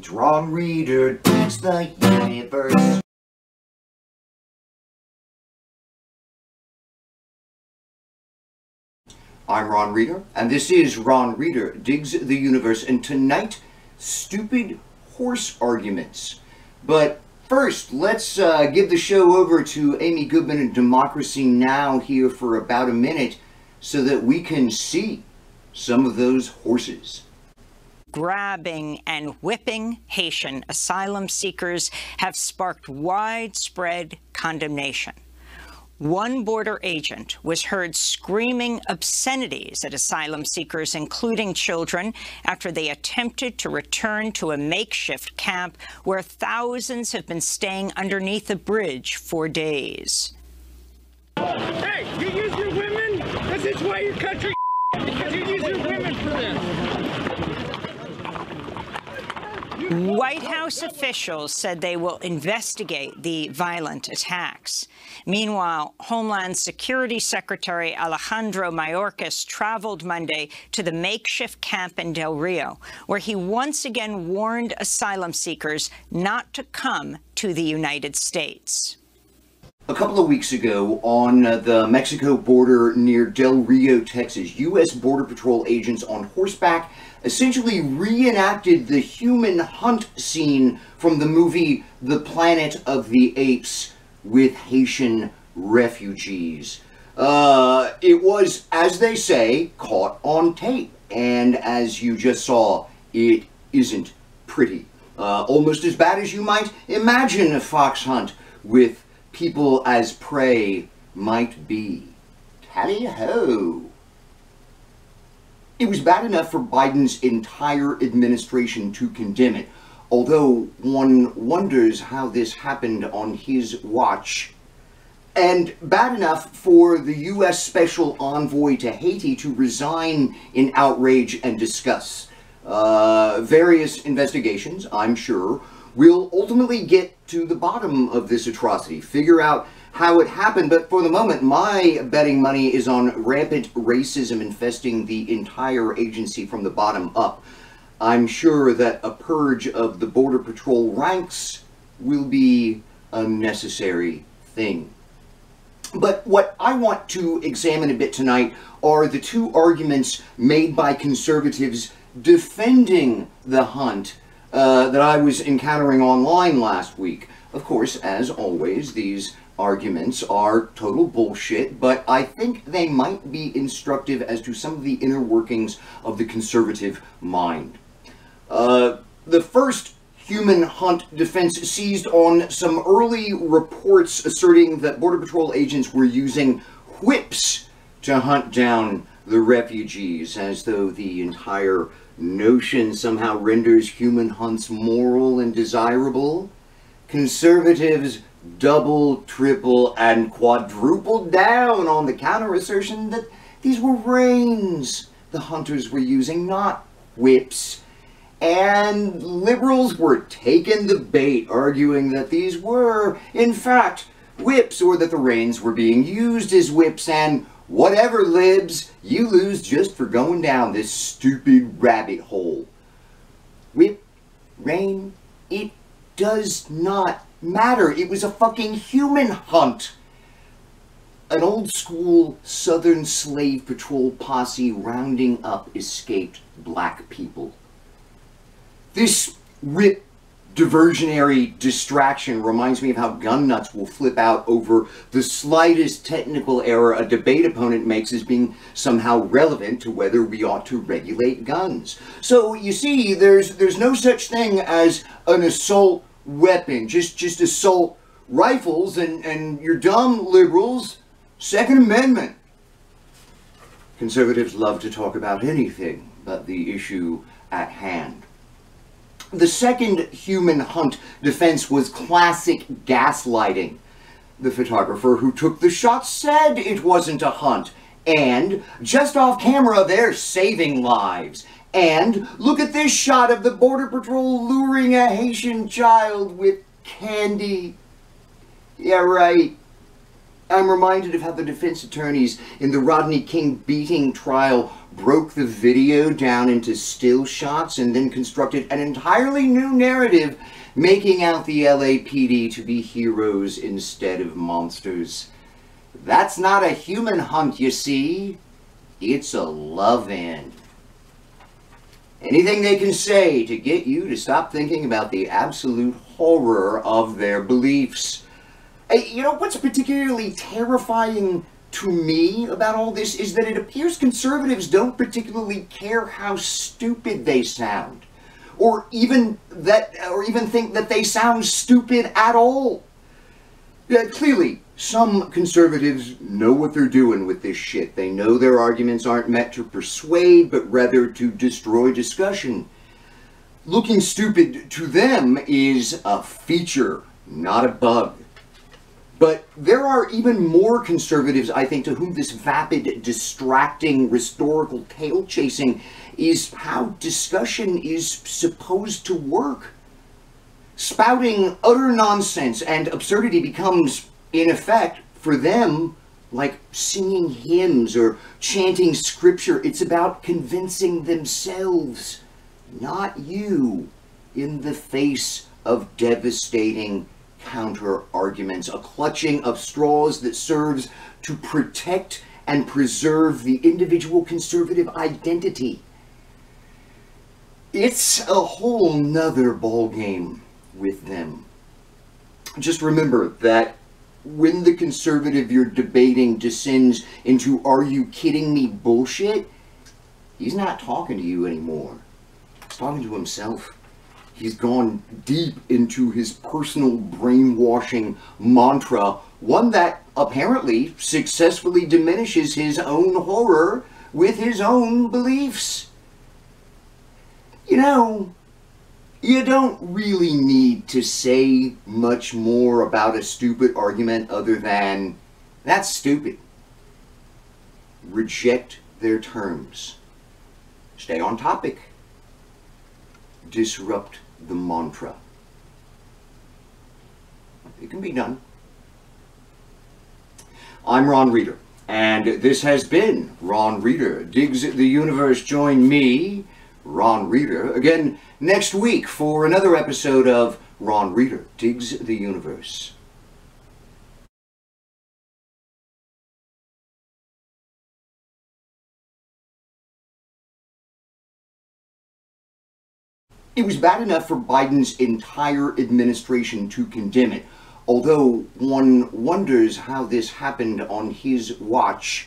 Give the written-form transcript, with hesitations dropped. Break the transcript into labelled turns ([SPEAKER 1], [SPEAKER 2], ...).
[SPEAKER 1] It's Ron Reader Digs the Universe. I'm Ron Reader, and this is Ron Reader Digs the Universe, and tonight, stupid horse arguments. But first, let's give the show over to Amy Goodman and Democracy Now! Here for about a minute so that we can see some of those horses.
[SPEAKER 2] Grabbing and whipping Haitian asylum seekers have sparked widespread condemnation. One border agent was heard screaming obscenities at asylum seekers, including children, after they attempted to return to a makeshift camp where thousands have been staying underneath a bridge for days.
[SPEAKER 3] Hey, you use your women? This is why your country because you use your women for this.
[SPEAKER 2] White House officials said they will investigate the violent attacks. Meanwhile, Homeland Security Secretary Alejandro Mayorkas traveled Monday to the makeshift camp in Del Rio, where he once again warned asylum seekers not to come to the United States.
[SPEAKER 1] A couple of weeks ago, on the Mexico border near Del Rio, Texas, U.S. Border Patrol agents on horseback essentially reenacted the human hunt scene from the movie The Planet of the Apes with Haitian refugees. It was, as they say, caught on tape. And as you just saw, it isn't pretty. Almost as bad as you might imagine a fox hunt with people as prey might be. Tally-ho! It was bad enough for Biden's entire administration to condemn it, although one wonders how this happened on his watch. And bad enough for the U.S. Special Envoy to Haiti to resign in outrage and disgust. Various investigations, I'm sure, will ultimately get to the bottom of this atrocity, figure out how it happened, but for the moment, my betting money is on rampant racism infesting the entire agency from the bottom up. I'm sure that a purge of the Border Patrol ranks will be a necessary thing. But what I want to examine a bit tonight are the two arguments made by conservatives defending the hunt that I was encountering online last week. Of course, as always, these arguments are total bullshit, but I think they might be instructive as to some of the inner workings of the conservative mind. The first human hunt defense seized on some early reports asserting that Border Patrol agents were using whips to hunt down the refugees, as though the entire notion somehow renders human hunts moral and desirable. Conservatives double, triple, and quadruple down on the counter-assertion that these were reins the hunters were using, not whips. And liberals were taking the bait, arguing that these were, in fact, whips, or that the reins were being used as whips, and whatever, libs, you lose just for going down this stupid rabbit hole. Whip, rein, it does not matter. It was a fucking human hunt. An old school Southern slave patrol posse rounding up escaped black people. This whip diversionary distraction reminds me of how gun nuts will flip out over the slightest technical error a debate opponent makes as being somehow relevant to whether we ought to regulate guns. So you see, there's no such thing as an assault weapon, just assault rifles, and you're dumb, liberals. Second Amendment. Conservatives love to talk about anything but the issue at hand. The second human hunt defense was classic gaslighting. The photographer who took the shot said it wasn't a hunt, and just off camera they're saving lives. And look at this shot of the Border Patrol luring a Haitian child with candy. Yeah, right. I'm reminded of how the defense attorneys in the Rodney King beating trial broke the video down into still shots and then constructed an entirely new narrative, making out the LAPD to be heroes instead of monsters. That's not a human hunt, you see. It's a love-in. Anything they can say to get you to stop thinking about the absolute horror of their beliefs. You know, what's particularly terrifying to me about all this is that it appears conservatives don't particularly care how stupid they sound, or even think that they sound stupid at all. Clearly, some conservatives know what they're doing with this shit. They know their arguments aren't meant to persuade, but rather to destroy discussion. Looking stupid to them is a feature, not a bug. But there are even more conservatives, I think, to whom this vapid, distracting, rhetorical tail-chasing is how discussion is supposed to work. Spouting utter nonsense and absurdity becomes, in effect, for them, like singing hymns or chanting scripture. It's about convincing themselves, not you, in the face of devastating counter-arguments, a clutching of straws that serves to protect and preserve the individual conservative identity. It's a whole nother ballgame with them. Just remember that when the conservative you're debating descends into "are you kidding me" bullshit, he's not talking to you anymore. He's talking to himself. He's gone deep into his personal brainwashing mantra, one that apparently successfully diminishes his own horror with his own beliefs. You know, you don't really need to say much more about a stupid argument other than, "That's stupid." Reject their terms. Stay on topic. Disrupt the mantra. It can be done. I'm Ron Reeder, and this has been Ron Reeder Digs the Universe. Join me, Ron Reeder, again next week for another episode of Ron Reeder Digs the Universe. It was bad enough for Biden's entire administration to condemn it, although one wonders how this happened on his watch.